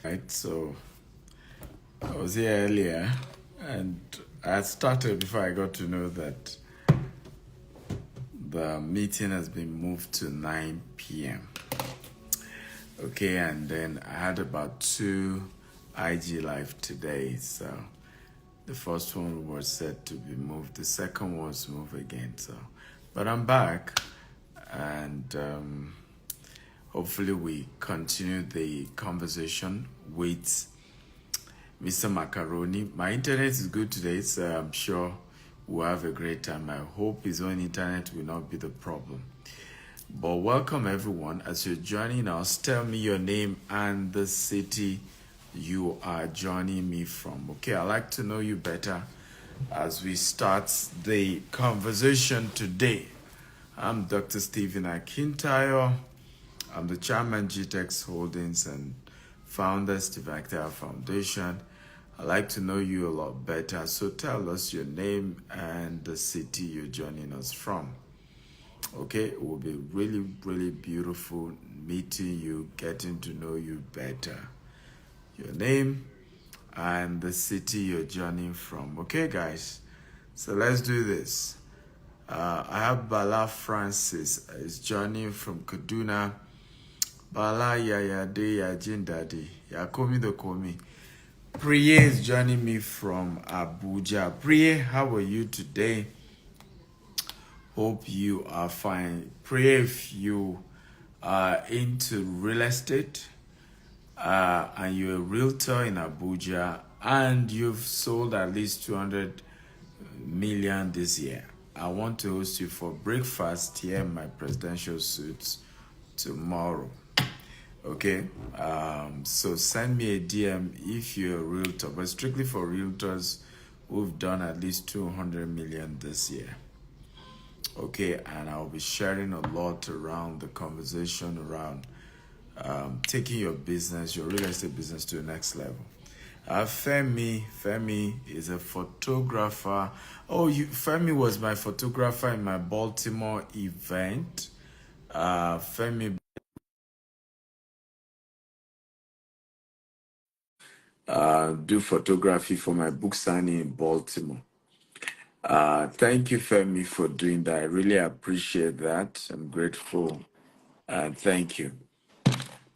Right, so I was here earlier and I started before I got to know that the meeting has been moved to 9 p.m. Okay, and then I had about two IG live today. So the first one was said to be moved, the second was moved again. But I'm back and hopefully we continue the conversation with Mr. Macaroni. My internet is good today, so I'm sure we'll have a great time. I hope his own internet will not be the problem. But welcome everyone. As you're joining us, tell me your name and the city you are joining me from. Okay, I'd like to know you better as we start the conversation today. I'm Dr. Stephen Akintayo. I'm the chairman GTEx Holdings and founder Steve Akintayo Foundation. I'd like to know you a lot better, so tell us your name and the city you're joining us from. Okay, it will be really, really beautiful meeting you, getting to know you better. Your name and the city you're joining from. Okay, guys, so let's do this. I have Bala Francis is joining from Kaduna. Bala Yayade Yajindadi Yakomi Dokomi. Priye is joining me from Abuja. Priye, how are you today? Hope you are fine. Priye, if you are into real estate and you're a realtor in Abuja and you've sold at least 200 million this year, I want to host you for breakfast here in my presidential suits tomorrow. Okay, so send me a DM if you're a realtor, but strictly for realtors who've done at least 200 million this year. Okay, and I'll be sharing a lot around the conversation around taking your business, your real estate business to the next level. Femi is a photographer. Oh, Femi was my photographer in my Baltimore event. Femi do photography for my book signing in Baltimore. Thank you, Femi, for doing that. I really appreciate that. I'm grateful. Thank you.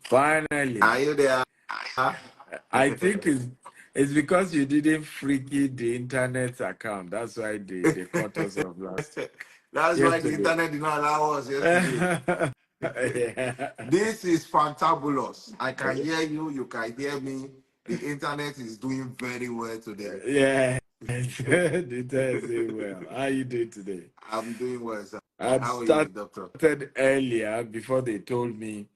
Finally, Are you there? I think it's because you didn't freaky the internet account. That's why they cut us off That's why the yesterday. internet did not allow us yesterday. Yeah. This is fantabulous. I can hear you. You can hear me. The internet is doing very well today. Yeah. The internet is doing well. How are you doing today? I'm doing well, sir. I'd How are you, doctor? started earlier before they told me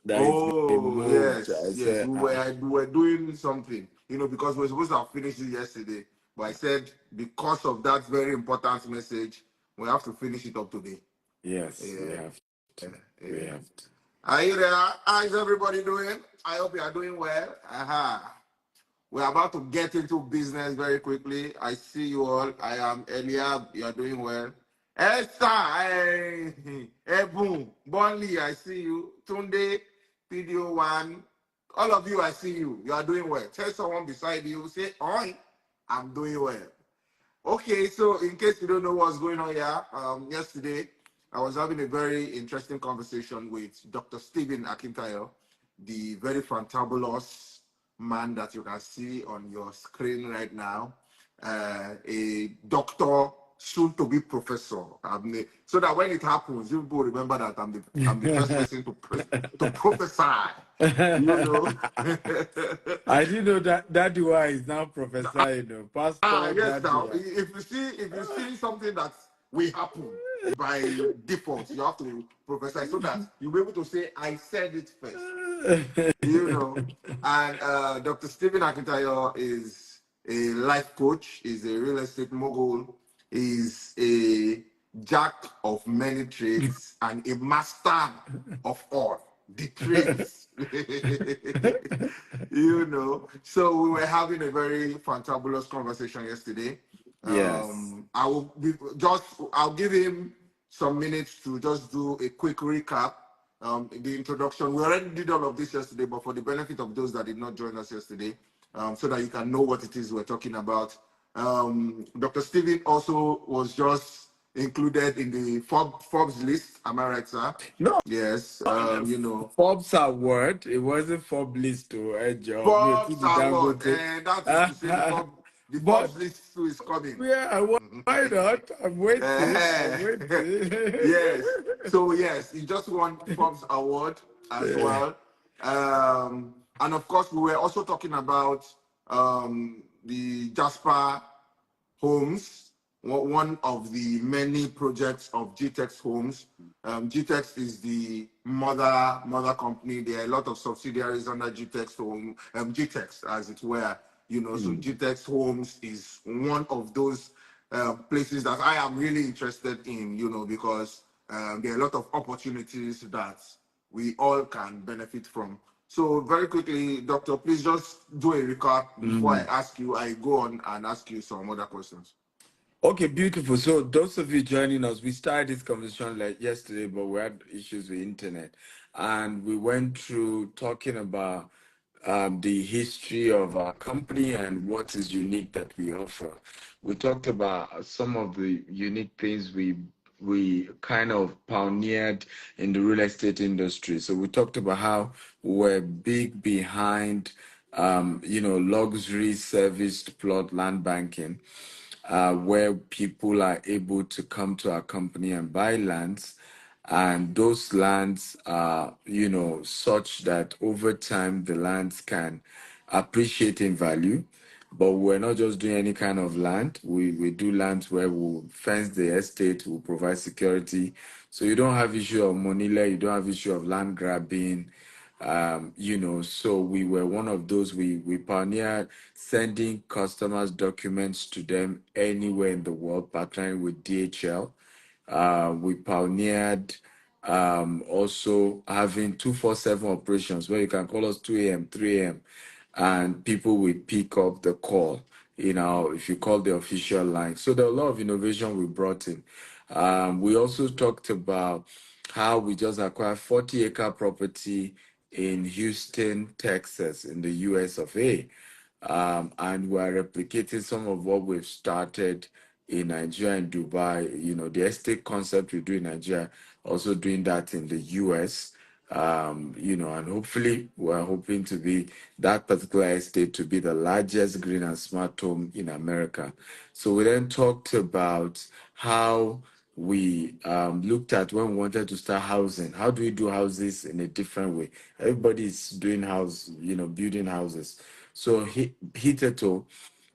that it's been Oh, moved. yes, I yes. said, We were doing something, because we were supposed to have finished it yesterday. But I said because of that very important message, we have to finish it up today. yes, we Yeah, have to. We yeah. have to. Are you there? How is everybody doing? I hope you are doing well. We're about to get into business very quickly. I see you all. I am Eliab. You are doing well. Esther, Ebun, Bonley, I see you. Tunde, PDO One, all of you, I see you. You are doing well. Tell someone beside you, say, "Oi, I'm doing well." Okay, so in case you don't know what's going on here, yesterday I was having a very interesting conversation with Dr. Stephen Akintayo, the very fantabulous man that you can see on your screen right now, a doctor, soon to be professor. So that when it happens, you will remember that I'm the first person to prophesy. You know. I didn't know that Dadua is now professor, Pastor Yes, now Dadua. if you see something that will happen by default, you have to prophesy so that you'll be able to say, I said it first. And Dr. Stephen Akintayo is a life coach, is a real estate mogul, is a jack of many trades and a master of all the trades. So we were having a very fantabulous conversation yesterday. Yes. I'll give him some minutes to just do a quick recap the introduction. We already did all of this yesterday, but for the benefit of those that did not join us yesterday, so that you can know what it is we're talking about. Dr. Stephen also was just included in the Forbes list. Am I right, sir? No, Yes. You know, Forbes Award. It wasn't Forbes list to a job. Me Forbes too the Award, Dangote. and that is to say the Forbes But list too is coming. yeah, why not? I'm waiting. I'm Eh, waiting. yes. So yes, he just won Forbes Award as Yeah. well. And of course, we were also talking about the Jasper Homes, one of the many projects of GTEX Homes. GTEX is the mother company. There are a lot of subsidiaries under GTEX Home, GTEX as it were. You know, so Mm. GTEX Homes is one of those places that I am really interested in. You know, because there are a lot of opportunities that we all can benefit from. So very quickly, Doctor, please just do a recap before I Mm. ask you. I go on and ask you some other questions. Okay, beautiful. So those of you joining us, we started this conversation like yesterday, but we had issues with internet, and we went through talking about the history of our company and what is unique that we offer. We talked about some of the unique things we kind of pioneered in the real estate industry. So we talked about how we're big behind, luxury serviced plot land banking, where people are able to come to our company and buy lands. And those lands are, such that over time the lands can appreciate in value. But we're not just doing any kind of land. We do lands where we'll fence the estate, we'll provide security. So you don't have issue of money, you don't have issue of land grabbing. So we were one of those. We pioneered sending customers documents to them anywhere in the world, partnering with DHL. We pioneered also having 247 operations where you can call us 2 a.m., 3 a.m., and people will pick up the call, if you call the official line. So there are a lot of innovation we brought in. We also talked about how we just acquired 40-acre property in Houston, Texas, in the US of A. And we're replicating some of what we've started in Nigeria and Dubai. The estate concept we do in Nigeria, also doing that in the US. And hopefully we're hoping to be that particular estate to be the largest green and smart home in America. So we then talked about how we looked at when we wanted to start housing. How do we do houses in a different way? Everybody's doing building houses. So hitherto,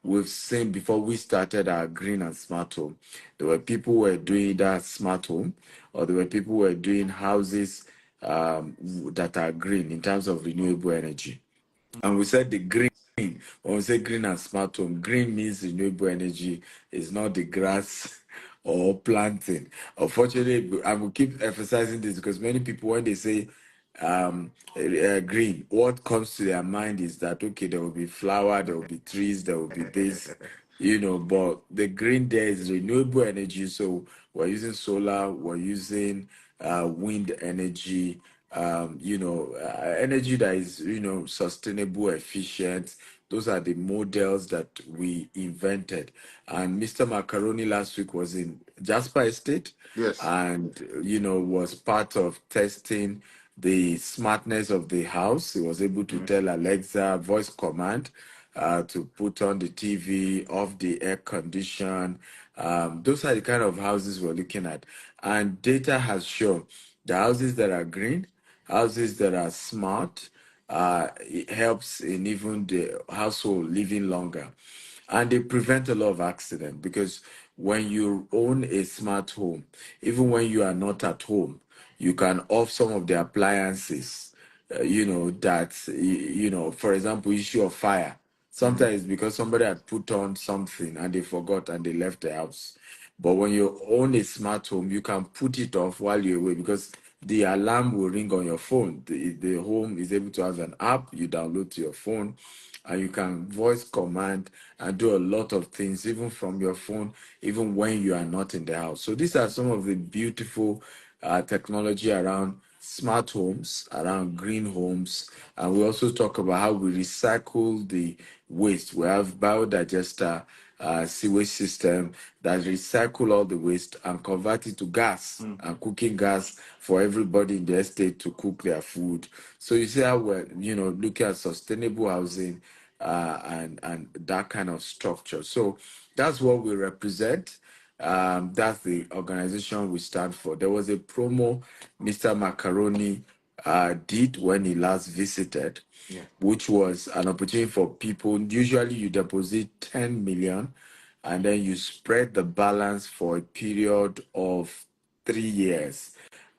we've seen before we started our green and smart home, there were people who were doing that smart home, or there were people who were doing houses that are green in terms of renewable energy. And we said the green, when we say green and smart home, green means renewable energy, is not the grass or planting. Unfortunately, I will keep emphasizing this because many people, when they say green, what comes to their mind is that, okay, there will be flower, there will be trees, there will be this, but the green there is renewable energy. So we're using solar, we're using wind energy, energy that is, sustainable, efficient. Those are the models that we invented. And Mr. Macaroni last week was in Jasper Estate Yes. and, was part of testing the smartness of the house. He was able to tell Alexa voice command to put on the TV, off the air condition. Those are the kind of houses we're looking at. And data has shown the houses that are green, houses that are smart, it helps in even the household living longer. And they prevent a lot of accident because when you own a smart home, even when you are not at home, you can off some of the appliances, for example, issue of fire. Sometimes because somebody had put on something and they forgot and they left the house. But when you own a smart home, you can put it off while you're away because the alarm will ring on your phone. The home is able to have an app you download to your phone, and you can voice command and do a lot of things, even from your phone, even when you are not in the house. So these are some of the beautiful technology around smart homes, around green homes, and we also talk about how we recycle the waste. We have biodigester sewage system that recycle all the waste and convert it to gas and cooking gas for everybody in the estate to cook their food. So you see how we're, looking at sustainable housing and that kind of structure. So that's what we represent. That's the organization we stand for. There was a promo Mr. Macaroni did when he last visited, which was an opportunity for people. Usually, you deposit 10 million and then you spread the balance for a period of 3 years.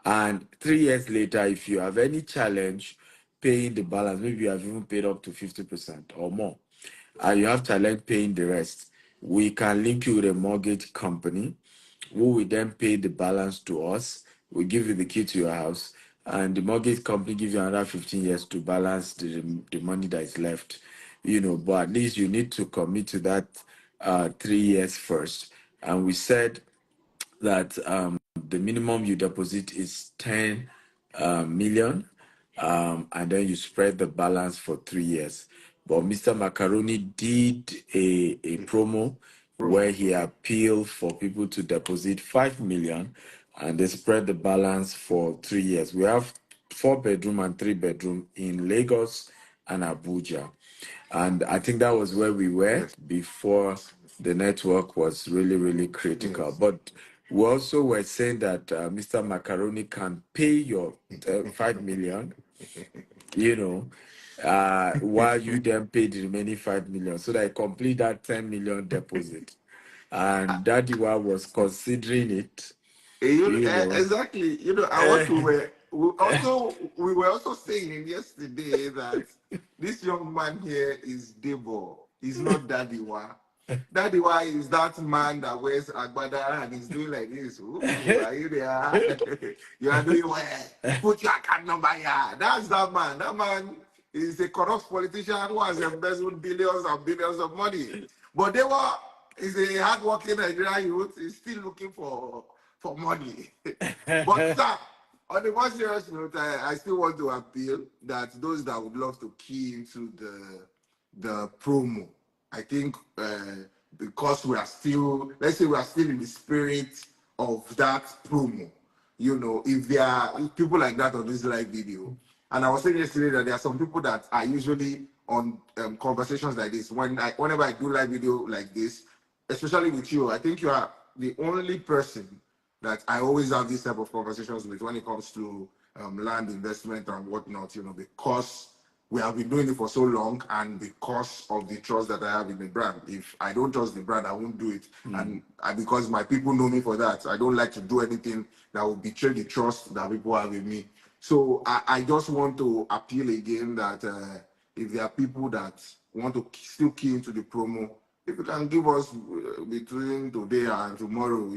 And 3 years later, if you have any challenge paying the balance, maybe you have even paid up to 50% or more, and you have challenge paying the rest, we can link you with a mortgage company who will then pay the balance to us. We give you the key to your house, and the mortgage company gives you another 15 years to balance the money that is left. But at least you need to commit to that 3 years first. And we said that the minimum you deposit is 10 million, and then you spread the balance for 3 years. But Mr. Macaroni did a promo where he appealed for people to deposit 5 million and they spread the balance for 3 years. We have 4 bedroom and 3 bedroom in Lagos and Abuja. And I think that was where we were before the network was really, really critical. But we also were saying that Mr. Macaroni can pay your 5 million, while you then pay the remaining 5 million so that I complete that 10 million deposit. And Dadiwa was considering it. Exactly. And what we were also saying yesterday that this young man here is Debo. He's not Dadiwa. Dadiwa is that man that wears agbada and he's doing like this. Ooh, are you there? You are doing well. Put your account number here. That's that man. That man is a corrupt politician who has embezzled billions and billions of money. But Debo is a hardworking Nigerian youth. He's still looking for money. But sir, on the more serious note, I still want to appeal that those that would love to key into the promo, I think because we are still, let's say we are still in the spirit of that promo. If there are people like that on this live video, and I was saying yesterday that there are some people that are usually on conversations like this. Whenever I do live video like this, especially with you, I think you are the only person that I always have this type of conversations with when it comes to land investment and whatnot, because we have been doing it for so long and because of the trust that I have in the brand. If I don't trust the brand, I won't do it. And because my people know me for that, I don't like to do anything that will betray the trust that people have in me. So I just want to appeal again that if there are people that want to still key into the promo, if you can give us between today and tomorrow,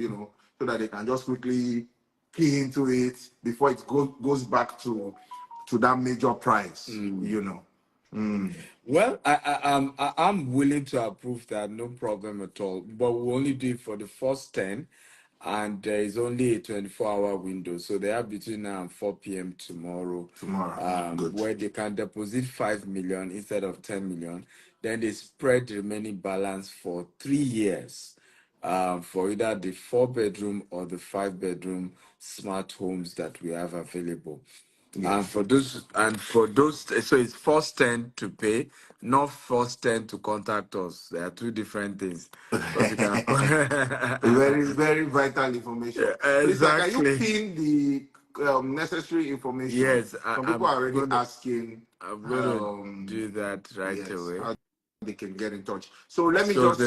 so that they can just quickly key into it before it goes back to that major price, Well, I'm willing to approve that, no problem at all. But we only do it for the first 10, and there is only a 24-hour window. So they have between now and 4 p.m. tomorrow, where they can deposit 5 million instead of 10 million. Then they spread the remaining balance for 3 years. For either the 4 bedroom or the 5 bedroom smart homes that we have available. And for those, so it's first 10 to pay, not first 10 to contact us. There are two different things. Very, very vital information. Please, can you Exactly. pin the necessary information? Yes, some people are already asking. I'm going to do that right away. How they can get in touch. So let me just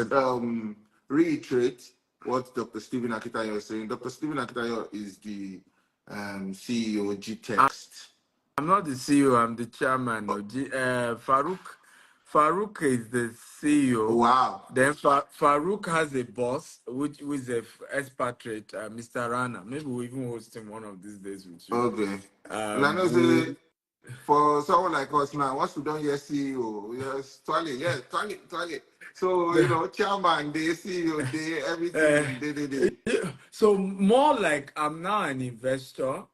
reiterate what Dr. Stephen Akitayo is saying. Dr. Stephen Akitayo is the CEO G-Text. I'm not the CEO, I'm the chairman. Farouk is the CEO. Wow. Then Farouk has a boss, which is an expatriate, Mr. Rana. Maybe we'll even host him one of these days with you. Okay. For someone like us now, once we don't hear CEO, yes, toilet. So, chairman, they CEO, they everything, they. So more like I'm now an investor.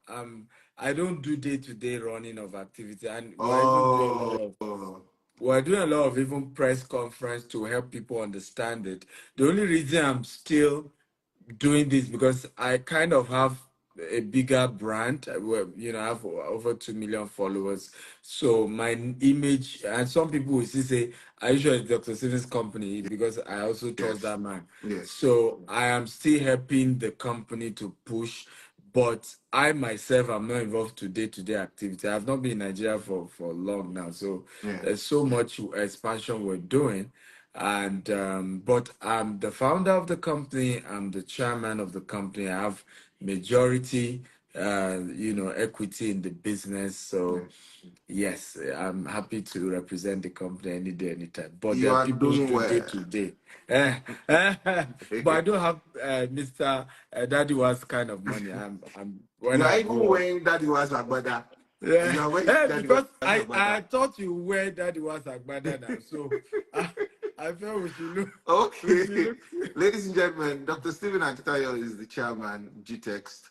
I don't do day-to-day running of activity, and Oh, we're doing a lot of even press conference to help people understand it. The only reason I'm still doing this because I kind of have a bigger brand. Where, I have over 2 million followers. So my image, and some people will still say, "Are you sure it's Dr. Stephen's company?" Because I also trust yes, that man. yes, So I am still helping the company to push, but I myself am not involved to day-to-day activity. I've not been in Nigeria for long now. So yeah. there's so much expansion we're doing. And but I'm the founder of the company. I'm the chairman of the company. I have majority, equity in the business. So Yes. yes, I'm happy to represent the company any day, anytime. But You there are are people who doing do day well. to day. But I don't have Mr. Daddy was kind of money. I'm when You are I even go up. wearing that was agbada. Yeah, You are wearing that was because I agbada. thought you wear that was Agbada now, so I felt we Okay. should look. Ladies and gentlemen, Dr. Stephen Akitayo is the chairman, GTEX,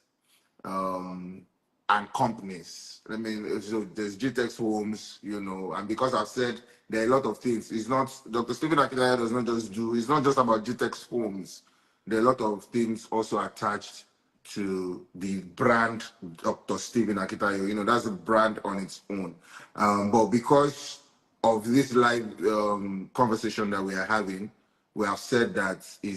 um, and companies. I mean, so there's GTEX Homes, and because I've said there are a lot of things, it's not, Dr. Stephen Akitayo does not just do, it's not just about GTEX Homes. There are a lot of things also attached to the brand Dr. Stephen Akitayo. That's a brand on its own. But because of this live conversation that we are having, we have said that he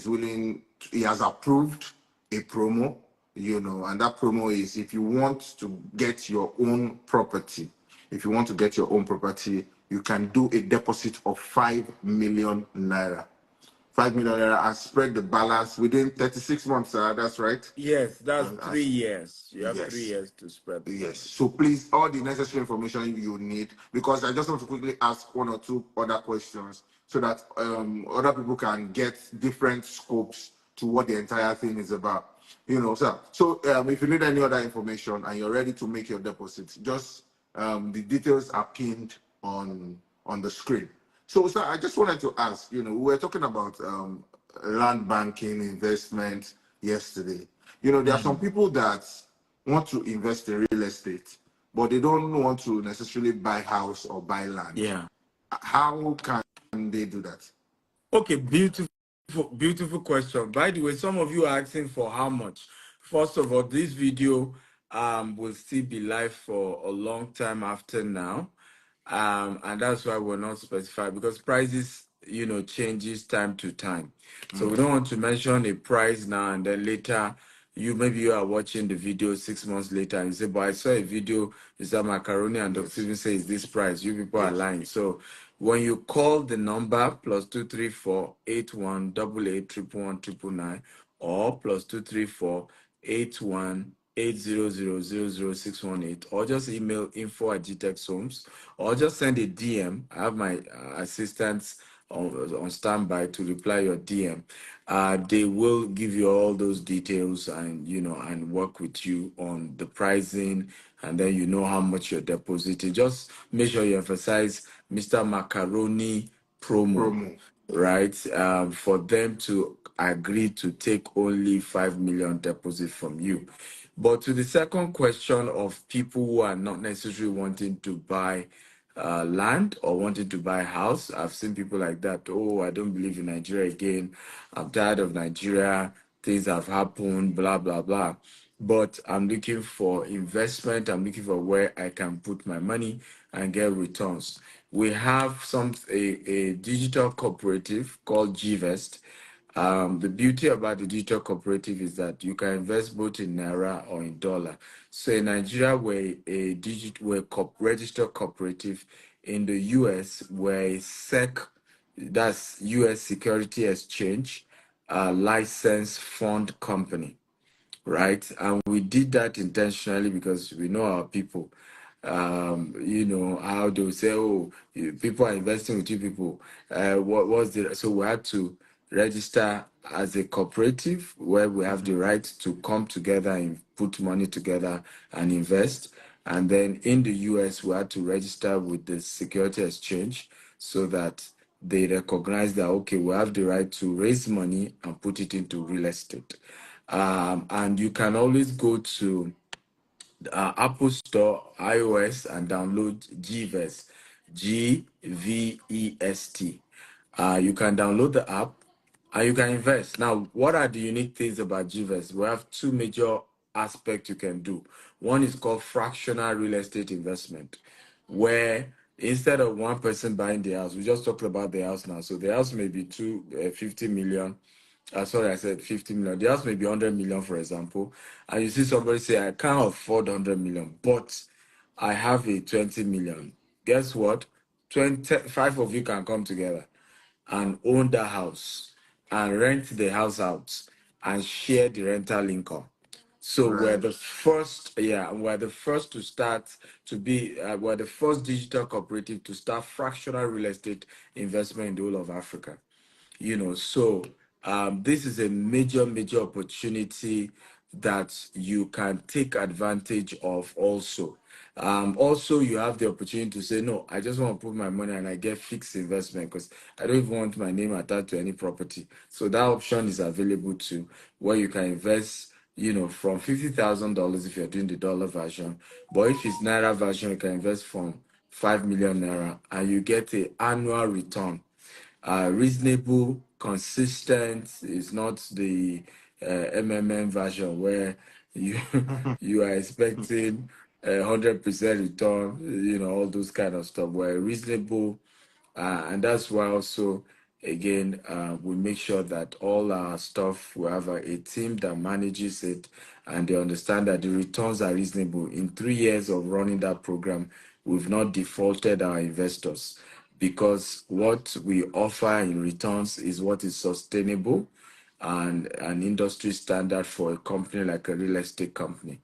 has approved a promo, and that promo is if you want to get your own property, you can do a deposit of 5 million naira. 5 million naira and spread the balance within 36 months, sir. That's right. Yes, that's Uh, 3 years. You have three yes. years to spread the Yes. money. So please, all the necessary information you need, because I just want to quickly ask one or two other questions so that other people can get different scopes to what the entire thing is about. Sir. So if you need any other information and you're ready to make your deposit, just the details are pinned on the screen. So, sir, I just wanted to ask. We were talking about land banking investment yesterday. There are some people that want to invest in real estate, but they don't want to necessarily buy house or buy land. Yeah. How can they do that? Okay, beautiful question. By the way, some of you are asking for how much. First of all, this video will still be live for a long time after now. And that's why we're not specified because prices, changes time to time. So we don't want to mention a price now and then later maybe you are watching the video 6 months later and you say, but I saw a video, is that Macaroni and Dr. Yes. Steven says this price. You people are Yes. lying. So when you call the number +234 8188 111 or +234 8180000618 or just email info@gtexhomes or just send a DM. I have my assistants on standby to reply your DM. They will give you all those details and and work with you on the pricing, and then how much you're depositing. Just make sure you emphasize Mr. Macaroni promo, Promo. right? For them to agree to take only 5 million deposit from you. But to the second question of people who are not necessarily wanting to buy land or wanting to buy a house, I've seen people like that. Oh, I don't believe in Nigeria again. I'm tired of Nigeria. Things have happened, blah, blah, blah. But I'm looking for investment. I'm looking for where I can put my money and get returns. We have a digital cooperative called GVest. The beauty about the digital cooperative is that you can invest both in naira or in dollar. So in Nigeria, we're registered cooperative. In the US, we're a SEC, that's US Security Exchange, licensed fund company, right? And we did that intentionally because we know our people. How they will say, oh, people are investing with you people. What was the so we had to register as a cooperative where we have the right to come together and put money together and invest. And then in the US, we had to register with the Security Exchange so that they recognize that okay, we have the right to raise money and put it into real estate. And you can always go to Apple Store, iOS, and download GVEST, GVEST. You can download the app and you can invest. Now, what are the unique things about GVEST? We have two major aspects you can do. One is called fractional real estate investment, where instead of one person buying the house, we just talked about the house now. So the house may be 50 million. Sorry, I said 50 million. The house may be 100 million, for example. And you see somebody say, I can't afford 100 million, but I have a 20 million. Guess what? 25 of you can come together and own that house and rent the house out and share the rental income. So we're Right. the first, yeah, we're the first to start to be, we're the first digital cooperative to start fractional real estate investment in the whole of Africa. So this is a major opportunity that you can take advantage of also. Also, you have the opportunity to say, no, I just want to put my money and I get fixed investment because I don't even want my name attached to any property. So that option is available too, where you can invest, from $50,000 if you're doing the dollar version. But if it's Naira version, you can invest from 5 million Naira and you get a annual return, reasonable, consistent. It's not the MMM version where you you are expecting 100% return, all those kind of stuff. Where reasonable, and that's why also again we make sure that all our stuff we have a team that manages it and they understand that the returns are reasonable. In 3 years of running that program, we've not defaulted our investors because what we offer in returns is what is sustainable and an industry standard for a company like a real estate company.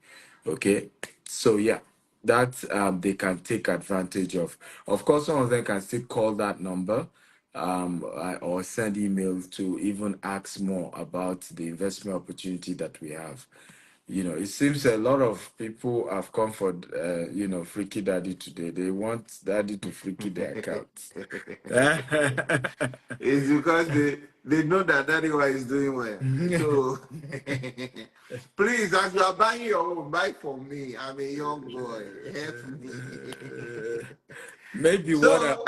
Okay, so yeah, that they can take advantage of. Of course, some of them can still call that number or send emails to even ask more about the investment opportunity that we have. It seems a lot of people have come for, Freaky Daddy today. They want Daddy to freaky their accounts. It's because they know that Daddy is doing well. So please, as you are buying your home, buy for me. I'm a young boy. Help me. Maybe So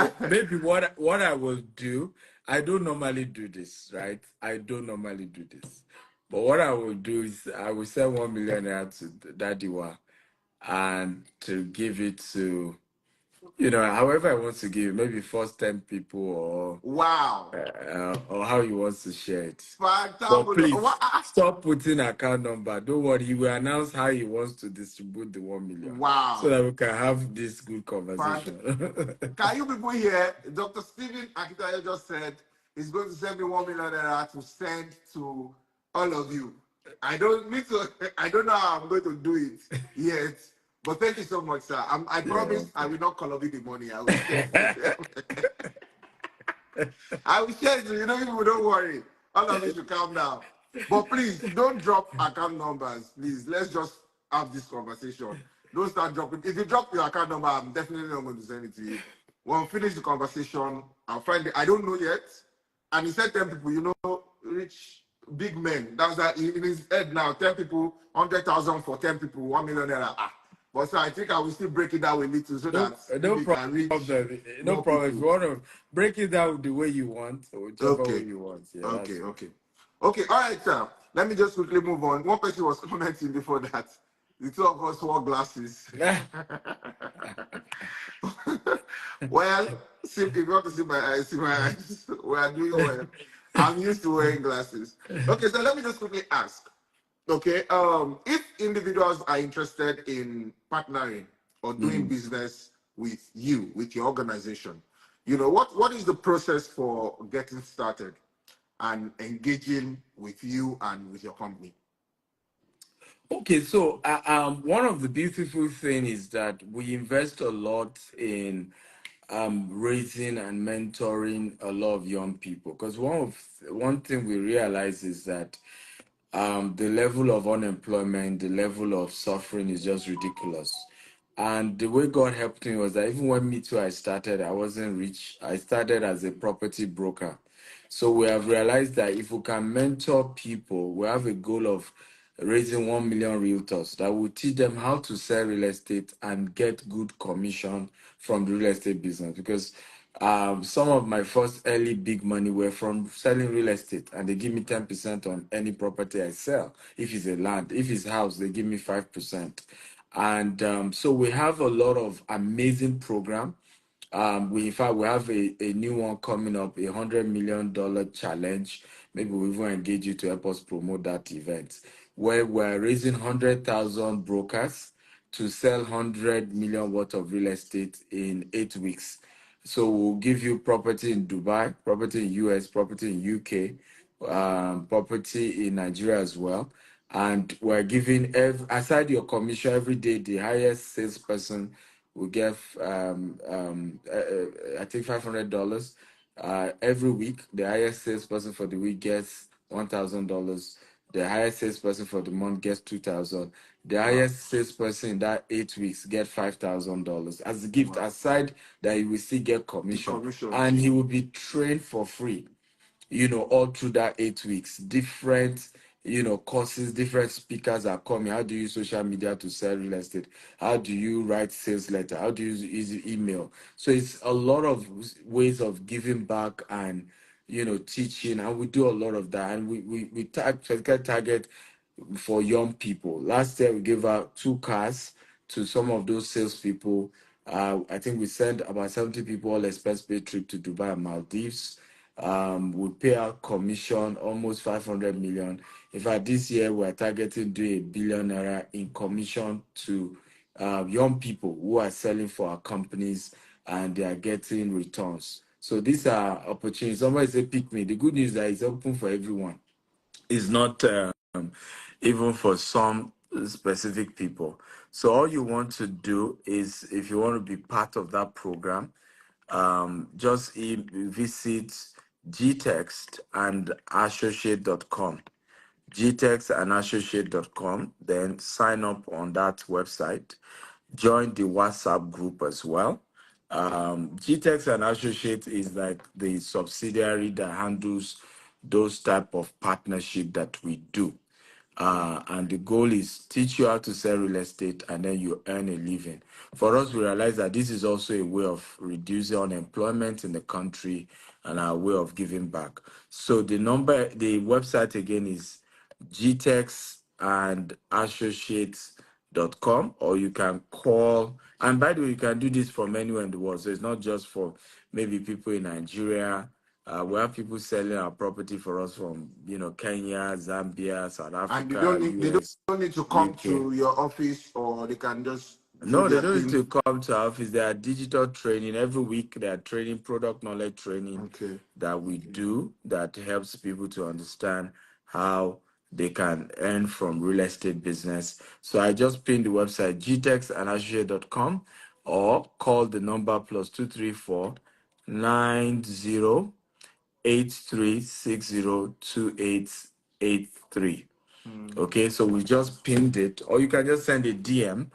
what I will do, I don't normally do this, right? I don't normally do this. But what I will do is I will send 1 million naira to Daddy Wa and to give it to, however I want to give, maybe first 10 people wow. or how he wants to share it. But Fantabulous. please stop putting account number. Don't worry, he will announce how he wants to distribute the 1 million so Wow. that we can have this good conversation. Can you people hear? Dr. Stephen Akitayo just said he's going to send me 1 million naira to send to all of you. I don't need to, I don't know how I'm going to do it yet. But thank you so much, sir. I promise I will not call the money. I will share it to them. I will share it to you. People, don't worry. All of you should calm down. But please, don't drop account numbers. Please, let's just have this conversation. Don't start dropping. If you drop your account number, I'm definitely not going to send it to you. When we finish the conversation, I'll find it. I don't know yet. And he said 10 people, rich big men. That's that in his head now. 10 people, 100,000 for 10 people, 1 million naira. But so I think I will still break it down a little so that we can reach No more problem. If people. you want to break it down the way you want, or whichever way Okay. you want. Yeah, that's Okay, fine. okay. Okay, all right, sir. Let me just quickly move on. One person was commenting before that. The two of us wore glasses. Well, see, if you want to see my eyes. We are doing well. I'm used to wearing glasses. Okay, so let me just quickly ask. Okay, if individuals are interested in partnering or doing business with you, with your organization, what is the process for getting started and engaging with you and with your company? Okay, so one of the beautiful things is that we invest a lot in raising and mentoring a lot of young people because one thing we realize is that the level of unemployment, the level of suffering is just ridiculous. And the way God helped me was that even when me too I started, I wasn't rich. I started as a property broker. So we have realized that if we can mentor people, we have a goal of raising 1 million realtors that will teach them how to sell real estate and get good commission from the real estate business. Because some of my first early big money were from selling real estate, and they give me 10% on any property I sell. If it's a land, if it's house, they give me 5%. And so we have a lot of amazing program. We in fact we have a new one coming up, $100 million challenge. Maybe we even engage you to help us promote that event, where we're raising 100,000 brokers to sell 100 million worth of real estate in 8 weeks. So we'll give you property in Dubai, property in US, property in UK, property in Nigeria as well. And we're giving, aside your commission every day, the highest salesperson will get, I think, $500. Every week, the highest salesperson for the week gets $1,000. The highest salesperson for the month gets $2,000. The highest salesperson in that 8 weeks get $5,000 as a gift. Aside that, he will still get commission, and he will be trained for free, all through that 8 weeks. Different, courses, different speakers are coming. How do you use social media to sell real estate? How do you write sales letter? How do you use email? So it's a lot of ways of giving back and, teaching. And we do a lot of that. And we target for young people. Last year, we gave out 2 cars to some of those salespeople. I think we sent about 70 people all expense paid trip to Dubai and Maldives. We pay out commission almost 500 million. In fact, this year we're targeting doing $1 billion in commission to young people who are selling for our companies, and they are getting returns. So these are opportunities. Somebody say pick me. The good news is that it's open for everyone. It's not even for some specific people. So all you want to do is, if you want to be part of that program, just visit gtext and associate.com. gtextandassociate.com, then sign up on that website. Join the WhatsApp group as well. GTEX and Associate is like the subsidiary that handles those type of partnership that we do. And the goal is teach you how to sell real estate, and then you earn a living. For us, we realize that this is also a way of reducing unemployment in the country and our way of giving back. So the website again is GTEX and Associates.com, or you can call. And by the way, you can do this from anywhere in the world. So it's not just for maybe people in Nigeria. We have people selling our property for us from, Kenya, Zambia, South And Africa, they US, don't need to come UK. to your office, or they can just do No, they their don't need thing. to come to our office. They are digital training. Every week, they are training, product knowledge training that we do that helps people to understand how they can earn from real estate business. So I just pinned the website, gtextandassociate.com, or call the number +234 90 83602883. Okay, so we just pinned it, or you can just send a DM.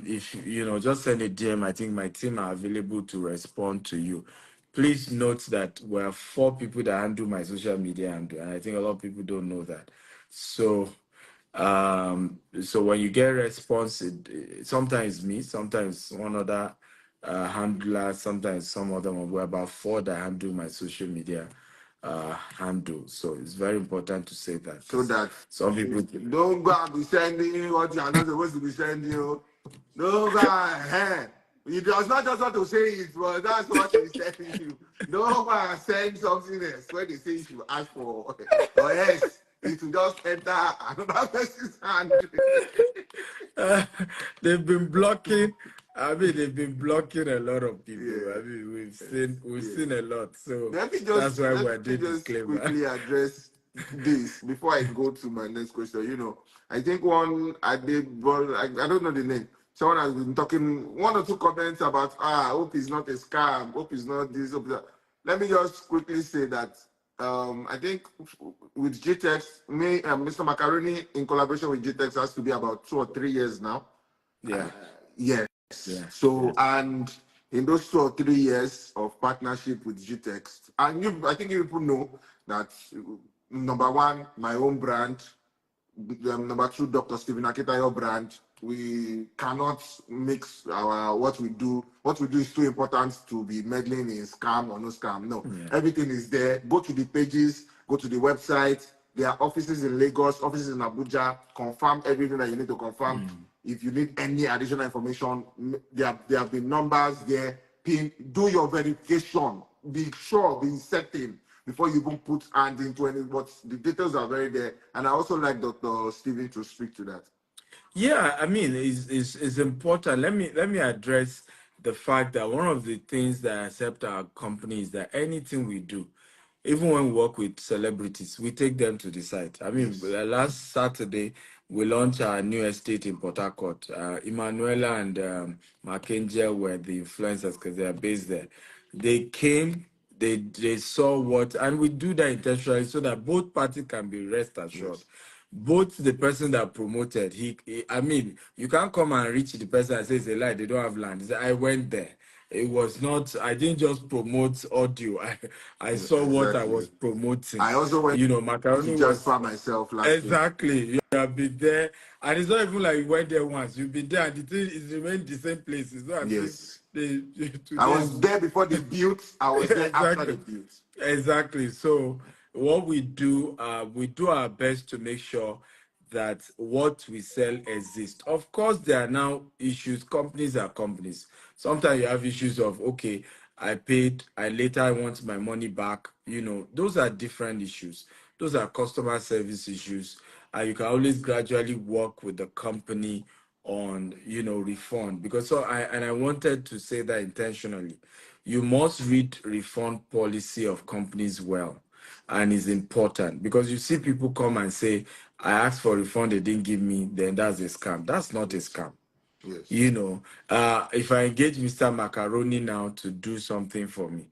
If just send a DM. I think my team are available to respond to you. Please note that we're 4 people that handle my social media handle, and I think a lot of people don't know that. So when you get a response, sometimes me, sometimes one other handler, sometimes some other one. We're about 4 that handle my social media handle. So it's very important to say that. So that some people don't go and be sending what you are not supposed to be sending you. Don't go ahead. He does not just want to say it, but that's what he's telling you. Don't go and send something else when they say you should ask for, or else it will just enter another person's hand. they've been blocking. I mean, they've been blocking a lot of people. Yeah. I mean, we've seen a lot. So Let that's why we're me doing just disclaimer. quickly address this before I go to my next question. I think one I did, but I don't know the name. Someone has been talking 1 or 2 comments about hope it's not a scam, hope it's not this, hope that. Let me just quickly say that I think with GTEX, Mr. Macaroni in collaboration with GTEX has to be about 2 or 3 years now. Yeah. Yes. Yeah. So, and in those 2 or 3 years of partnership with GTEX, and I think you people know that, number one, my own brand, Number two, Dr. Stephen Akitayo brand. We cannot mix our what we do. What we do is too important to be meddling in scam or no scam. No, everything is there. Go to the pages, go to the website. There are offices in Lagos, offices in Abuja. Confirm everything that you need to confirm. If you need any additional information, there have been numbers there. Do your verification. Be sure, be certain before you even put hand into any, but the details are very there. And I also like Dr. Stephen to speak to that. Yeah, I mean, it's important. Let me address the fact that one of the things that I accept our company is that anything we do, even when we work with celebrities, we take them to the site. I mean, Yes. last Saturday we launched our new estate in Port Harcourt. Emanuela and Mackenzie were the influencers because they are based there. They came, they saw what, and we do that intentionally so that both parties can be rest assured. Yes. Both the person that promoted, I mean, you can't come and reach the person and say it's a lie, they don't have land. He said, I went there. It was not, I didn't just promote audio. I saw what I was Exactly. promoting. I also went You know, to Macaroni was Jasper myself last week. exactly, you have been there. And it's not even like you went there once. You've been there and the thing is remained the same place. It's not as if Yes. they I today. was there before they built. I was there after they Exactly. built. Exactly. So what we do our best to make sure that what we sell exists. Of course, there are now issues. Companies are companies. Sometimes you have issues of, okay, I paid, I later want my money back. You know, those are different issues. Those are customer service issues. And you can always gradually work with the company on, refund. Because I wanted to say that intentionally. You must read refund policy of companies well, and it's important because you see people come and say, I asked for refund, they didn't give me, then that's a scam. That's not a Yes. scam. Yes. If I engage Mr. Macaroni now to do something for me,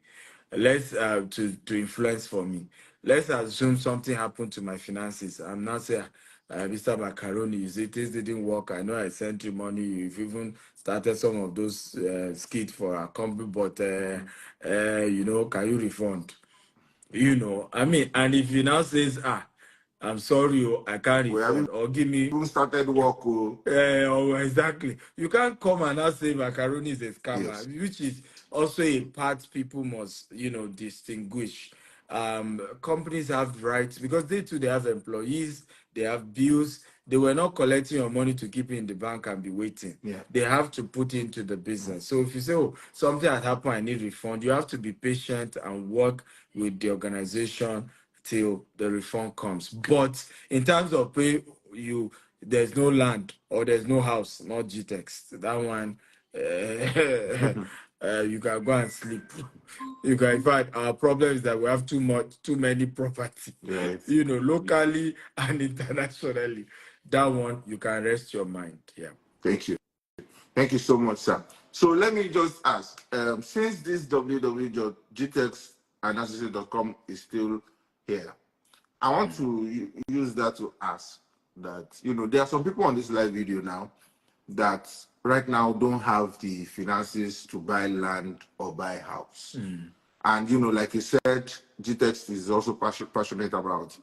let's to influence for me. Let's assume something happened to my finances. I'm not saying, Mr. Macaroni, you say this didn't work. I know I sent you money. You've even started some of those skits for our company, but can you refund? I mean, and if you now says, I'm sorry, I can't We have refund, or give me even started work. Oh. oh, exactly. You can't come and now say macaroni is a scammer, Yes. which is also a part people must, distinguish. Companies have rights because they too they have employees, they have bills. They were not collecting your money to keep it in the bank and be waiting. Yeah. They have to put it into the business. So if you say, oh, something has happened, I need refund, you have to be patient and work with the organization till the refund comes. But in terms of pay, there's no land or there's no house, not GTEX. That one, you can go and sleep. You can. In fact, our problem is that we have too many property. Right. Locally and internationally. That one you can rest your mind. Yeah. Thank you. Thank you so much, sir. So let me just ask, since this www.gtexandassociate.com is still here, I want to use that to ask that, there are some people on this live video now that right now don't have the finances to buy land or buy house. And, like you said, GTEX is also passionate about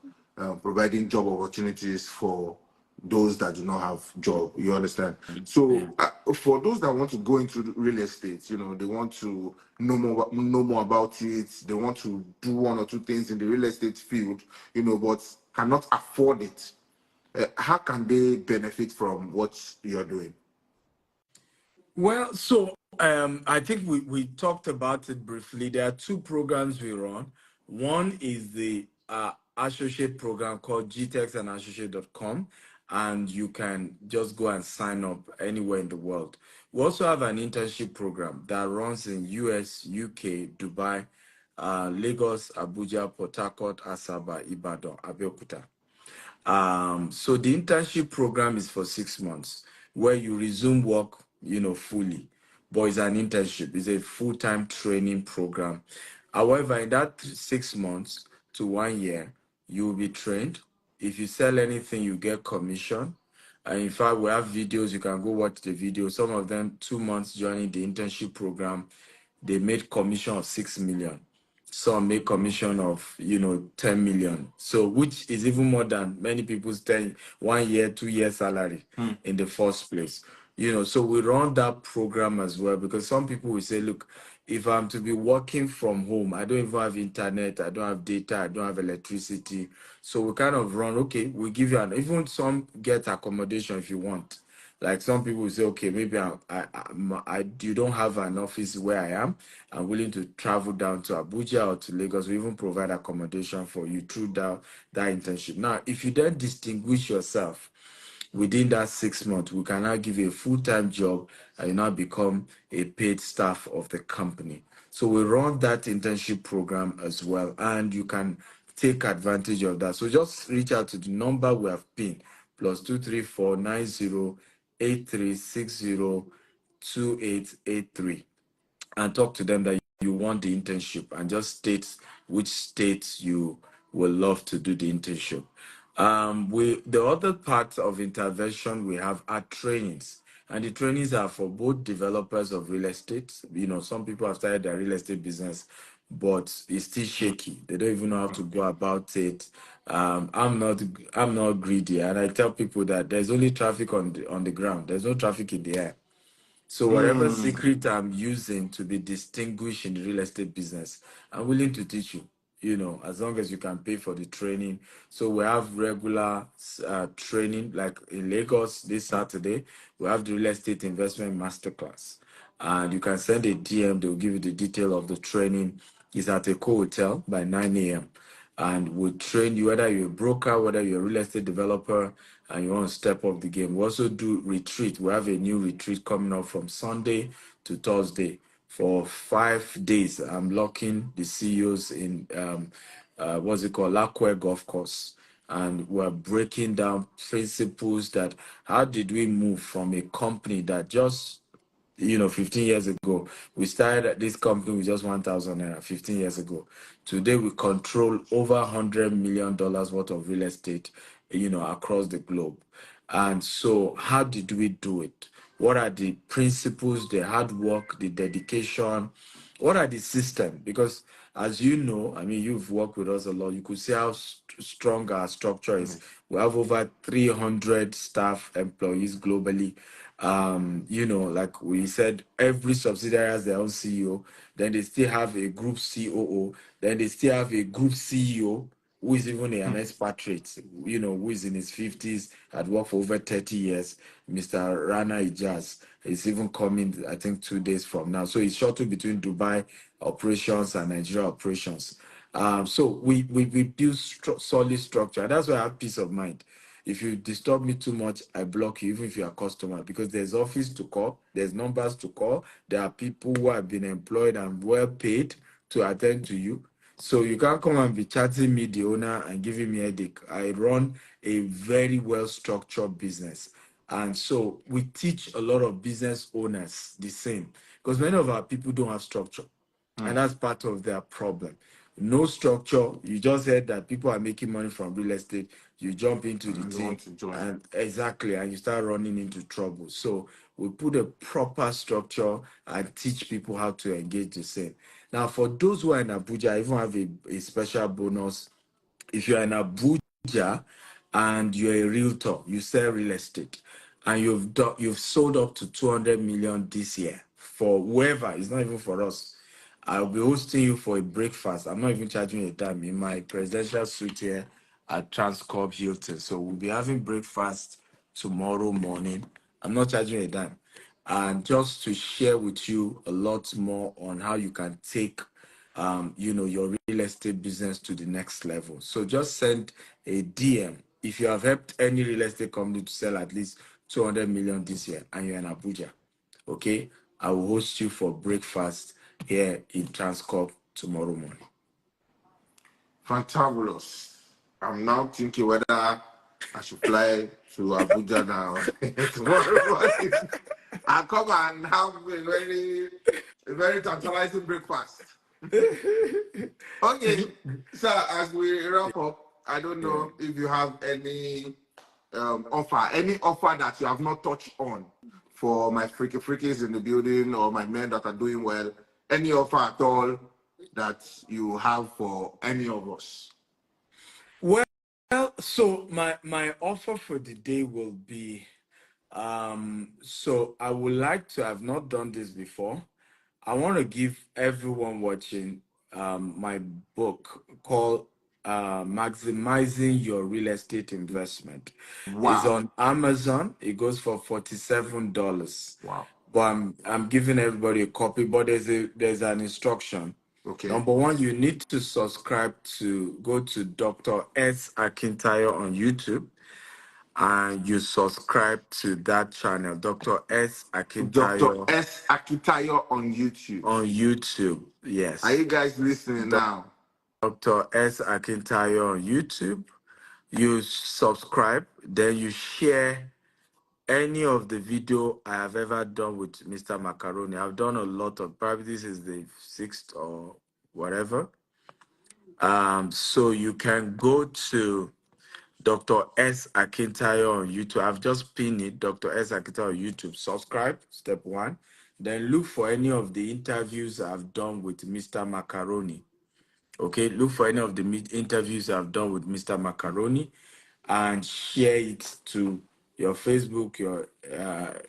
providing job opportunities for those that do not have job. You understand? Yeah. So for those that want to go into real estate, they want to know more about it. They want to do one or two things in the real estate field, but cannot afford it. How can they benefit from what you're doing? Well, so I think we talked about it briefly. There are two programs we run. One is the associate program called gtexandassociate.com, and you can just go and sign up anywhere in the world. We also have an internship program that runs in US, UK, Dubai, Lagos, Abuja, Port Harcourt, Asaba, Ibadan, Abeokuta. So the internship program is for 6 months where you resume work, fully. But it's an internship, it's a full-time training program. However, in that 6 months to 1 year, you will be trained. If you sell anything, you get commission. And in fact, we have videos, you can go watch the video. Some of them 2 months joining the internship program, they made commission of 6 million. some make commission of 10 million, so which is even more than many people's 1 year 2 year salary in the first place. So we run that program as well, because some people will say, look, if I'm to be working from home, I don't even have internet, I don't have data, I don't have electricity. So we kind of run, okay, we give you even some get accommodation if you want. Like some people will say, okay, maybe you don't have an office where I am. I'm willing to travel down to Abuja or to Lagos. We even provide accommodation for you through that internship. Now, if you then distinguish yourself within that 6 months, we can now give you a full-time job and you now become a paid staff of the company. So we run that internship program as well, and you can take advantage of that. So just reach out to the number we have pinned, +2349083602883, and talk to them that you want the internship, and just state which states you will love to do the internship. The other part of intervention we have are trainings, and the trainings are for both developers of real estate. Some people have started their real estate business, but it's still shaky. They don't even know how to go about it. I'm not greedy, and I tell people that there's only traffic on the ground. There's no traffic in the air. So whatever secret I'm using to be distinguished in the real estate business, I'm willing to teach you, as long as you can pay for the training. So we have regular training, like in Lagos this Saturday, we have the real estate investment masterclass. And you can send a DM, they'll give you the detail of the training. It's at a hotel by 9 a.m. And we'll train you, whether you're a broker, whether you're a real estate developer, and you want to step up the game. We also do retreat. We have a new retreat coming up from Sunday to Thursday for 5 days. I'm locking the CEOs in what's it called, Lakwe Golf Course, and we're breaking down principles that how did we move from a company that just 15 years ago, we started at this company with just 1,000 naira 15 years ago. Today, we control over $100 million worth of real estate, across the globe. And so, how did we do it? What are the principles, the hard work, the dedication? What are the systems? Because as you know, I mean, you've worked with us a lot. You could see how strong our structure is. We have over 300 staff employees globally. Like we said, every subsidiary has their own CEO. Then they still have a group COO. Then they still have a group CEO who is even an expatriate, who is in his 50s, had worked for over 30 years. Mr. Rana Ijaz is even coming, I think, 2 days from now. So it's shuttle between Dubai operations and Nigeria operations. So we build solid structure. That's why I have peace of mind. If you disturb me too much, I block you, even if you're a customer, because there's office to call, there's numbers to call. There are people who have been employed and well paid to attend to you. So you can't come and be chatting me, the owner, and giving me a headache. I run a very well-structured business. And so we teach a lot of business owners the same, because many of our people don't have structure. And that's part of their problem. No structure. You just heard that people are making money from real estate. You jump into the thing, and exactly, and you start running into trouble. So we put a proper structure and teach people how to engage the same. Now, for those who are in Abuja, I even have a special bonus. If you're in Abuja and you're a realtor, you sell real estate, and you've sold up to 200 million this year, for whoever, it's not even for us. I'll be hosting you for a breakfast. I'm not even charging you a dime, in my presidential suite here at Transcorp Hilton. So we'll be having breakfast tomorrow morning. I'm not charging you a dime. And just to share with you a lot more on how you can take your real estate business to the next level. So just send a DM if you have helped any real estate company to sell at least 200 million this year and you're in Abuja. Okay, I will host you for breakfast here in Transcorp tomorrow morning. Fantabulous. I'm now thinking whether I should fly to Abuja now tomorrow morning. I'll come and have a very tantalizing breakfast. Okay, so as we wrap up, I don't know if you have any offer that you have not touched on for my freakies in the building or my men that are doing well. Any offer at all that you have for any of us? Well, so my offer for the day will be, so I would like to, I've not done this before. I want to give everyone watching my book called Maximizing Your Real Estate Investment. It's Wow. on Amazon. It goes for $47. Wow. But I'm giving everybody a copy, but there's an instruction. Okay. Number one, you need to subscribe to go to Dr. S. Akintayo on YouTube, and you subscribe to that channel, Dr. S. Dr. Akintayo S. Akitayo on YouTube. on YouTube. Are you Yes. guys listening now? Dr. S. Akintayo on YouTube. You subscribe, then you share any of the video I have ever done with Mr. Macaroni. I've done a lot of, probably this is the sixth or whatever. So you can go to Dr. S. Akintayo on YouTube. I've just pinned it, Dr. S. Akintayo on YouTube. Subscribe, step one. Then look for any of the interviews I've done with Mr. Macaroni. Okay, look for any of the interviews I've done with Mr. Macaroni and share it to your Facebook, your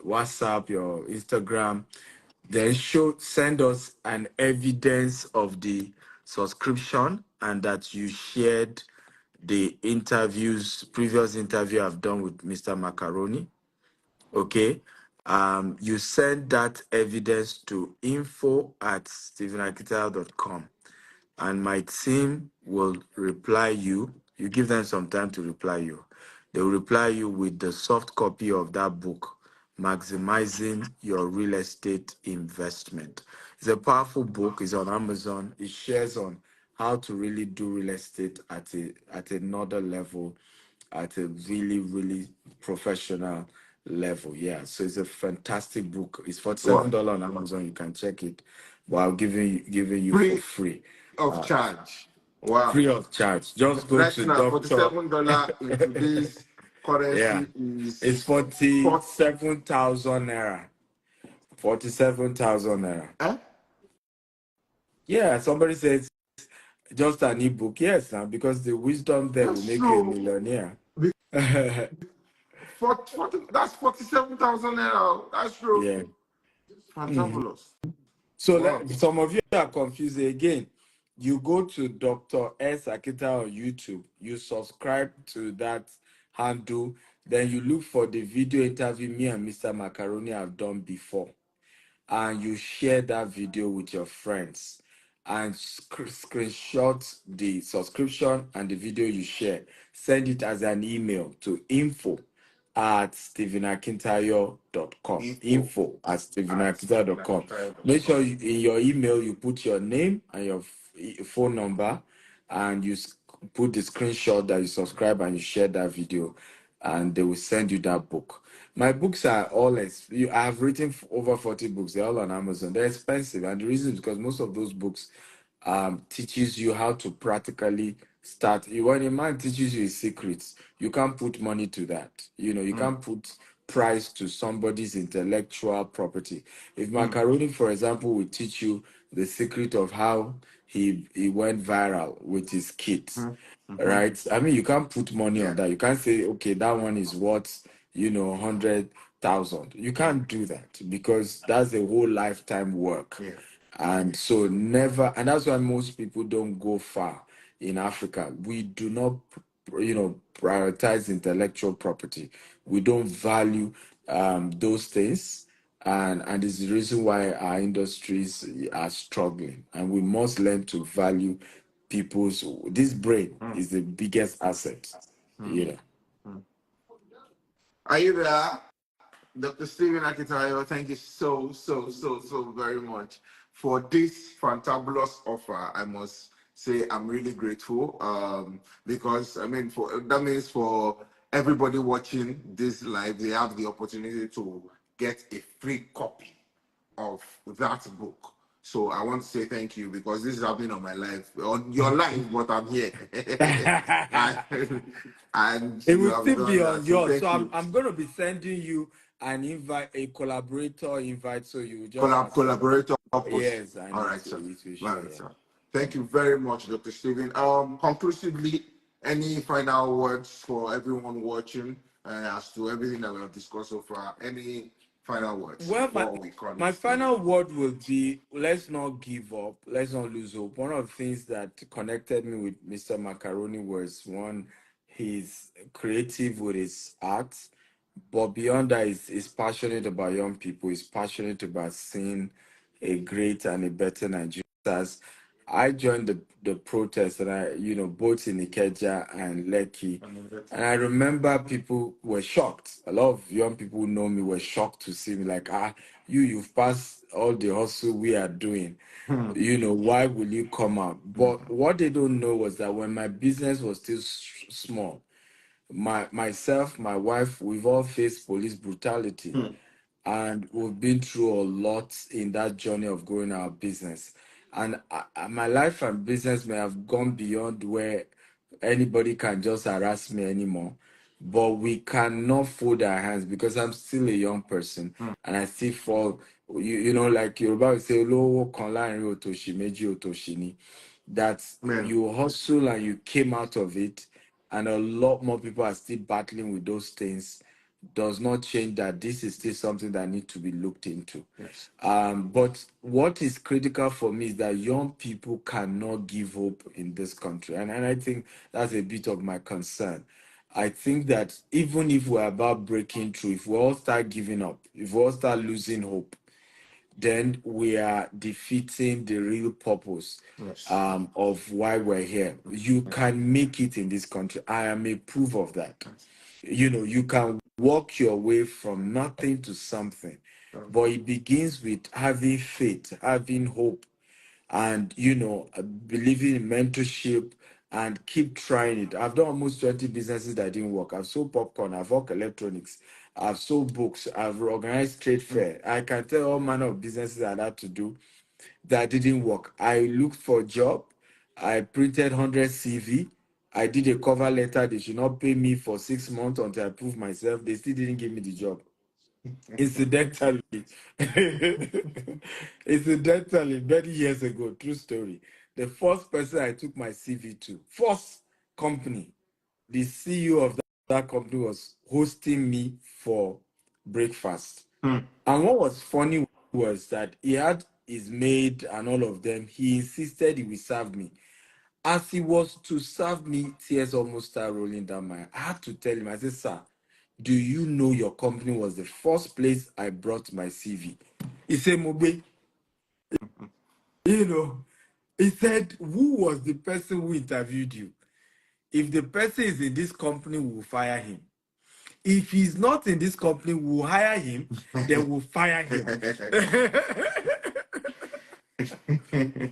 WhatsApp, your Instagram. Then send us an evidence of the subscription and that you shared the previous interview I've done with Mr. Macaroni. Okay. You send that evidence to info@stephenakita.com, and my team will reply you. You give them some time to reply you. They will reply you with the soft copy of that book, Maximizing Your Real Estate Investment. It's a powerful book. It's on Amazon. It shares on how to really do real estate at another level, at a really, really professional level. Yeah. So it's a fantastic book. It's What? $47 on Amazon. You can check it while giving you for Free free. of charge. Wow. Free of charge. Just go Right to now, Doctor. $47 in today's Yeah. currency It's is 47,000 naira. 47,000 naira. eh? Yeah, somebody says just an ebook. Yes, now because the wisdom there will That's make you a true. millionaire. That's 47,000 naira. That's true. Yeah. Mhm. Fantabulous. So Wow. some of you are confused again. You go to Dr. S. Akita on YouTube, you subscribe to that handle, then you look for the video interview me and Mr. Macaroni have done before, and you share that video with your friends and screenshot the subscription and the video you share. Send it as an email to info@stephenakintayo.com. Info at Info@stephenakintayo.com. Make sure stephenakintayo.com. in your email you put your name and your phone number, and you put the screenshot that you subscribe and you share that video, and they will send you that book. My books are all I have written over 40 books. They're all on Amazon. They're expensive, and the reason is because most of those books teaches you how to practically start. When a man teaches you his secrets, you can't put money to that. You Mm, can't put price to somebody's intellectual property. If mm, Macaroni, for example, will teach you the secret of how he went viral with his kids, mm, mhm. right? I mean, you can't put money Yeah. on that. You can't say, okay, that one is worth, 100,000. You can't do that because that's a whole lifetime work. Yeah. And so never, and that's why most people don't go far in Africa. We do not, prioritize intellectual property. We don't value those things. And it's the reason why our industries are struggling. And we must learn to value this brain Mm, is the biggest asset, mm, you know. mm. Are you there? Dr. Stephen Akitayo, thank you so very much for this fantabulous offer. I must say I'm really grateful because I mean that means for everybody watching this live, they have the opportunity to get a free copy of that book. So I want to say thank you because this is happening on my life, on your life, but I'm here. and, and It you will have still be done that. on So yours. So thank I'm, you. I'm going to be sending you an invite, a collaborator invite. So you just accept. Collaborator post. Yes, and All it, right, sir. it will All show. right, Yeah. sir. Thank you very much, Dr. Stephen. Conclusively, any final words for everyone watching as to everything that we have discussed so far? Any final words Well, before we call my it today? final word will be, let's not give up, let's not lose hope. One of the things that connected me with Mr. Macaroni was one, he's creative with his art, but beyond that, he's passionate about young people, he's passionate about seeing a great and a better Nigeria. As I joined the protest, and both in Ikeja and Lekki, and I remember people were shocked. A lot of young people who know me were shocked to see me, like, you've passed all the hustle we are doing. Hmm. Why will you come out? But what they don't know was that when my business was still small, myself, my wife, we've all faced police brutality, Hmm. and we've been through a lot in that journey of growing our business. And my life and business may have gone beyond where anybody can just harass me anymore, but we cannot fold our hands because I'm still a young person and I still fall. Like Yoruba will say, "Olówó kan láàrin òtòṣì méjì òtòṣì ni." That Man. you hustle and you came out of it, and a lot more people are still battling with those things, does not change that this is still something that needs to be looked into. Yes. But what is critical for me is that young people cannot give hope in this country. And I think that's a bit of my concern. I think that even if we're about breaking through, if we all start giving up, if we all start losing hope, then we are defeating the real purpose Yes. of why we're here. You can make it in this country. I am a proof of that. You can walk your way from nothing to something, but it begins with having faith, having hope, and believing in mentorship and keep trying it. I've done almost 20 businesses that didn't work. I've sold popcorn, I've worked electronics, I've sold books, I've organized trade fair. I can tell all manner of businesses I had to do that didn't work. I looked for a job, I printed 100 CV, I did a cover letter. They should not pay me for 6 months until I prove myself. They still didn't give me the job. Incidentally, incidentally, many years ago, true story, the first person I took my CV to, first company, the CEO of that company was hosting me for breakfast. Hmm. And what was funny was that he had his maid and all of them. He insisted he would serve me. As he was to serve me, tears almost started rolling down my eye. I had to tell him, I said, "Sir, do you know your company was the first place I brought my CV?" He said, "Mobe, you know," he said, "Who was the person who interviewed you? If the person is in this company, we will fire him. If he's not in this company, we'll hire him, then we'll fire him."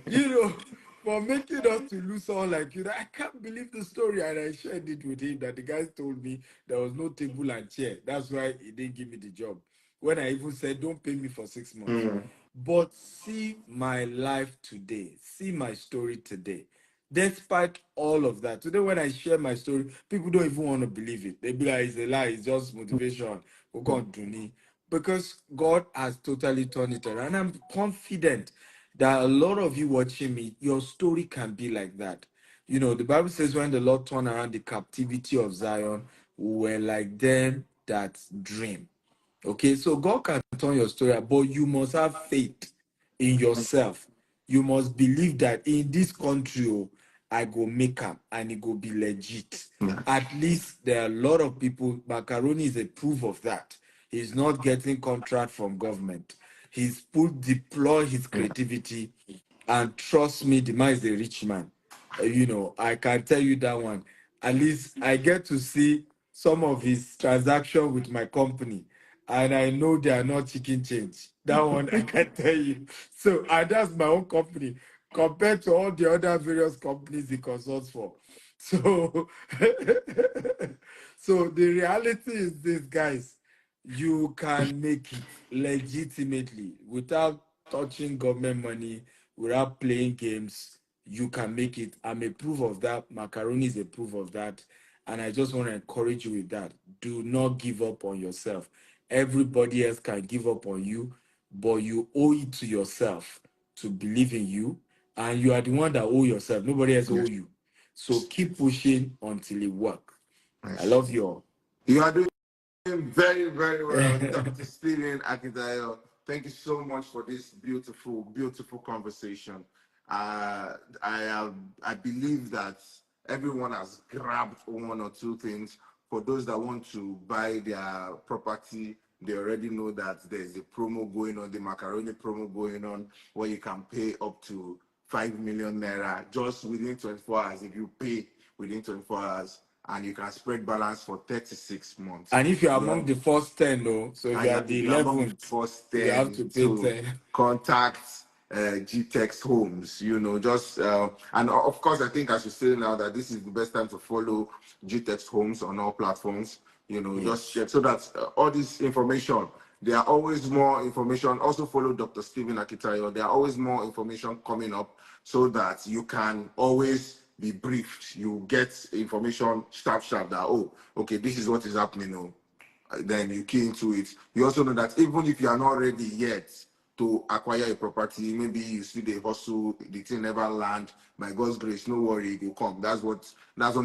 you know, for making us to lose someone like you. I can't believe the story. And I shared it with him that the guys told me there was no table and chair. That's why he didn't give me the job. When I even said, don't pay me for 6 months. Hmm. But see my life today, see my story today. Despite all of that, today when I share my story, people don't even want to believe it. They be like, it's a lie, it's just motivation. We're going to do it. Because God has totally turned it around. And I'm confident that a lot of you watching me, your story can be like that. The Bible says when the Lord turned around the captivity of Zion, we were like them that dream. Okay, so God can turn your story, but you must have faith in yourself. You must believe that in this country, I go make up and it go be legit. Yes. At least there are a lot of people. Macaroni is a proof of that. He's not getting contract from government. He's deploy his creativity, and trust me, the man is a rich man. I can tell you that one. At least I get to see some of his transaction with my company, and I know they are not chicken change. That one I can tell you. So, and that's my own company compared to all the other various companies he consults for. So, so the reality is this, guys. You can make it legitimately without touching government money, without playing games. You can make it. I'm a proof of that. Macaroni is a proof of that. And I just want to encourage you with that. Do not give up on yourself. Everybody else can give up on you, but you owe it to yourself to believe in you and you are the one that owe yourself. Nobody else owe you. So keep pushing until it works. I Yes. love you all. You are doing very, very well, Dr. Stephen Akintayo. Thank you so much for this beautiful, beautiful conversation. I believe that everyone has grabbed one or two things. For those that want to buy their property, they already know that there's a promo going on, the Macaroni promo going on, where you can pay up to 5 million naira just within 24 hours if you pay within 24 hours, and you can spread balance for 36 months. And if you're You among have, the first 10, though, so if and you're you at if the you're among the 11th, first you have 10 to pay to 10. contact G-Text Homes, just, and of course, I think I should say now that this is the best time to follow G-Text Homes on all platforms, just Yes. check so that all this information, there are always more information. Also follow Dr. Stephen Akitayo. There are always more information coming up so that you can always be briefed. You get information sharp, that, oh, okay, this is what is happening. Oh, then you key into it. You also know that even if you are not ready yet to acquire a property, maybe you see the hustle, the thing never land. By God's grace, no worry, it will come. That's one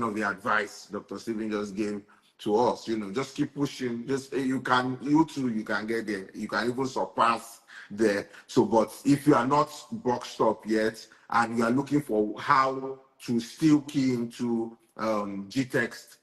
of the advice Dr. Stephen just gave to us. Just keep pushing. Just you too, you can get there. You can even surpass there. So, but if you are not boxed up yet and you are looking for how to still key into G-Text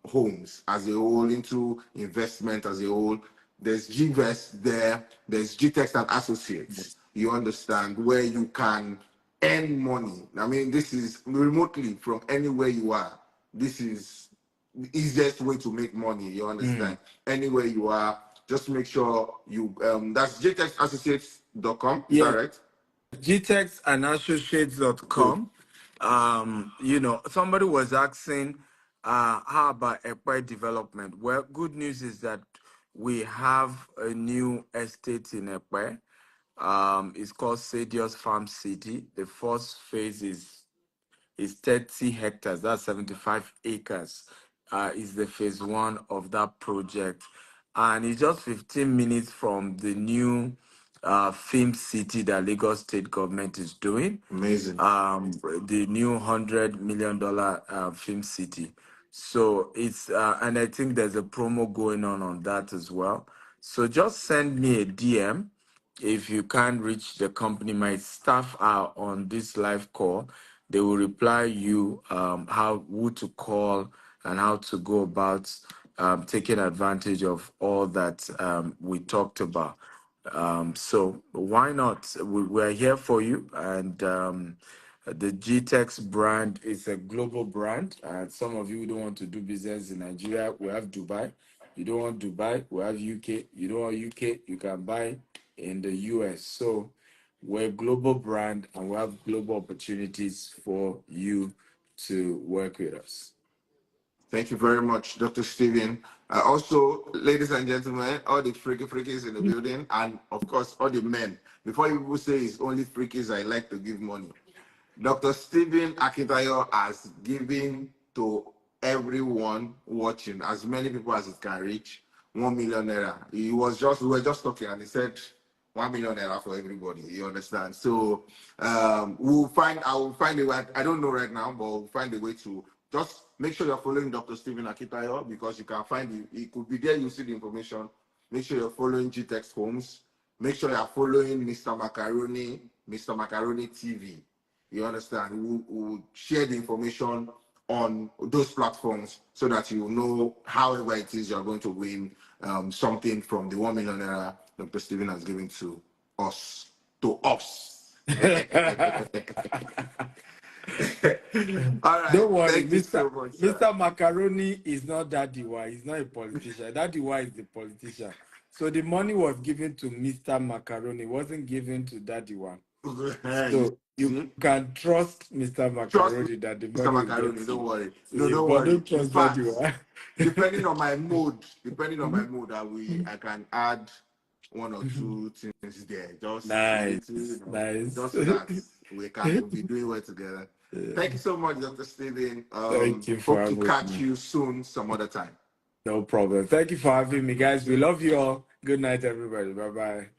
homes as a whole, into investment as a whole, there's GVest there, there's G-Text and Associates. You understand, where you can earn money. I mean, this is remotely from anywhere you are. This is the easiest way to make money. You understand? Anywhere you are, just make sure you that's jtextassociates.com. Is that Yeah, right? Good. gtexandassociates.com. Somebody was asking, how about Ekpe development? Well, good news is that we have a new estate in Ekpe. It's called Sadius Farm City. The first phase is 30 hectares, that's 75 acres, is the phase one of that project. And it's just 15 minutes from the new film city that Lagos state government is doing, Amazing. the new $100 million film city. So and I think there's a promo going on that as well. So just send me a DM if you can't reach the company. My staff are on this live call. They will reply you who to call and how to go about taking advantage of all that we talked about. So why not? We're here for you. And the GTEX brand is a global brand. And some of you don't want to do business in Nigeria. We have Dubai. You don't want Dubai, we have UK. You don't want UK, you can buy in the US. So we're a global brand and we have global opportunities for you to work with us. Thank you very much, Dr. Steven. Also, ladies and gentlemen, all the freaky freakies in the building, and of course, all the men. Before you people say it's only freakies, I like to give money. Dr. Stephen Akintayo has given to everyone watching, as many people as it can reach, 1 million naira. We were just talking, and he said 1 million naira for everybody. You understand? So I will find a way. I don't know right now, but we'll find a way to just make sure you're following Dr. Stephen Akintayo, because you can find it could be there. You see the information. Make sure you're following GTEX Homes. Make sure you're following Mr. Macaroni TV. You understand? We'll share the information on those platforms so that you know however it is you're going to win something from the 1 million naira Dr. Stephen has given to us. To us. All right. Don't worry, Thank you Mr. so much, sir. Mr. Macaroni is not Daddy Y. He's not a politician. Daddy Y is the politician. So the money was given to Mr. Macaroni, it wasn't given to Daddy Y. You So you see? can trust Mr. Trust me, Macaroni that the Mr. money will get Macaroni, to don't you. worry. No, Yeah, don't but worry. don't In trust Daddy fact, Y. depending on my mood, I can add one or two things there. Just a Nice, little, nice. just so that we can be doing well together. Thank you so much, Dr. Steven. Thank you for Hope to having catch me. you soon some other time. No problem. Thank you for having me, guys. We love you all. Good night, everybody. Bye bye.